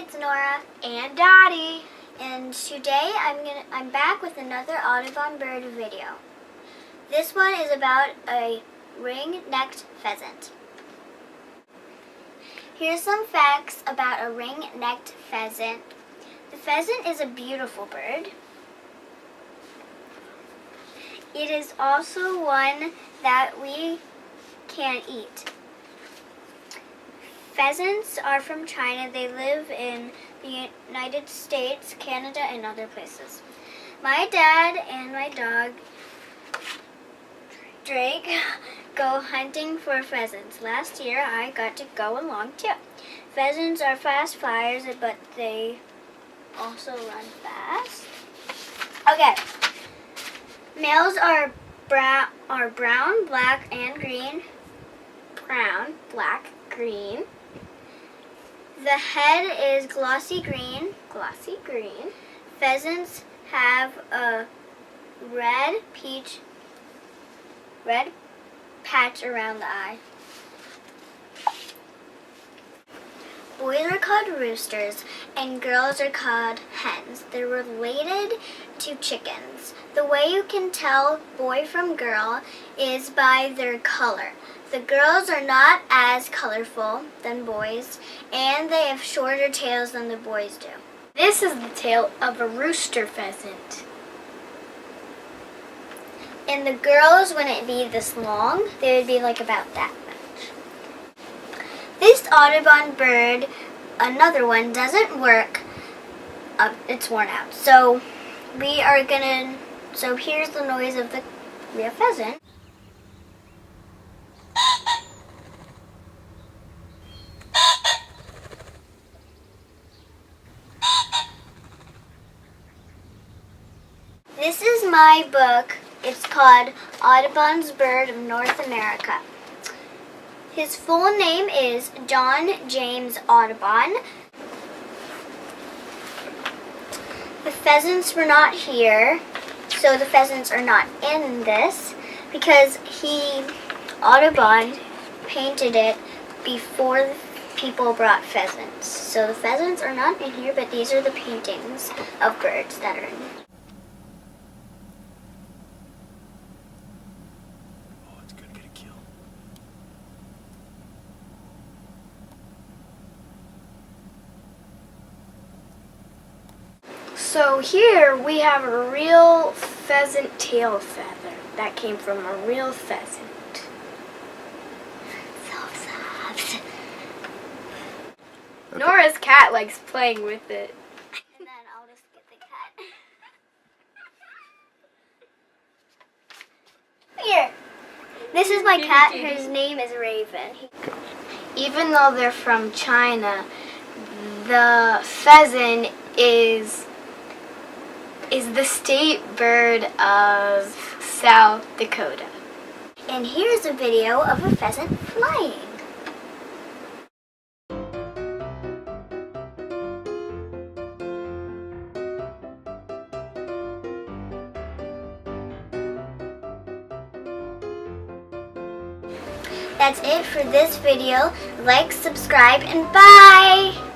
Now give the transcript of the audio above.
it's Nora and Dottie, and today I'm back with another Audubon bird video. This one is about a ring-necked pheasant. Here's some facts about a ring-necked pheasant. The pheasant is a beautiful bird. It is also one that we can eat. Pheasants are from China. They live in the United States, Canada, and other places. My dad and my dog, Drake, go hunting for pheasants. Last year, I got to go along too. Pheasants are fast flyers, but they also run fast. Okay. Males are brown, black, and green. Brown, black, green. The head is glossy green. Glossy green. Pheasants have a red patch around the eye. Boys are called roosters and girls are called hens. They're related to chickens. The way you can tell boy from girl is by their color. The girls are not as colorful than boys, and they have shorter tails than the boys do. this is the tail of a rooster pheasant. And the girls wouldn't be this long. They would be like about that much. This Audubon bird, another one, doesn't work. It's worn out. So here's the noise of the real pheasant. This is my book. It's called Audubon's Bird of North America. His full name is John James Audubon. The pheasants were not here, so the pheasants are not in this because Audubon painted it before the people brought pheasants. So the pheasants are not in here, but these are the paintings of birds that are in here. So here we have a real pheasant tail feather that came from a real pheasant. So soft. Okay. Nora's cat likes playing with it. And then I'll just get the cat. Here. This is my cat whose name is Raven. Even though they're from China, the pheasant is the state bird of South Dakota. And here's a video of a pheasant flying. That's it for this video. Like, subscribe, and bye!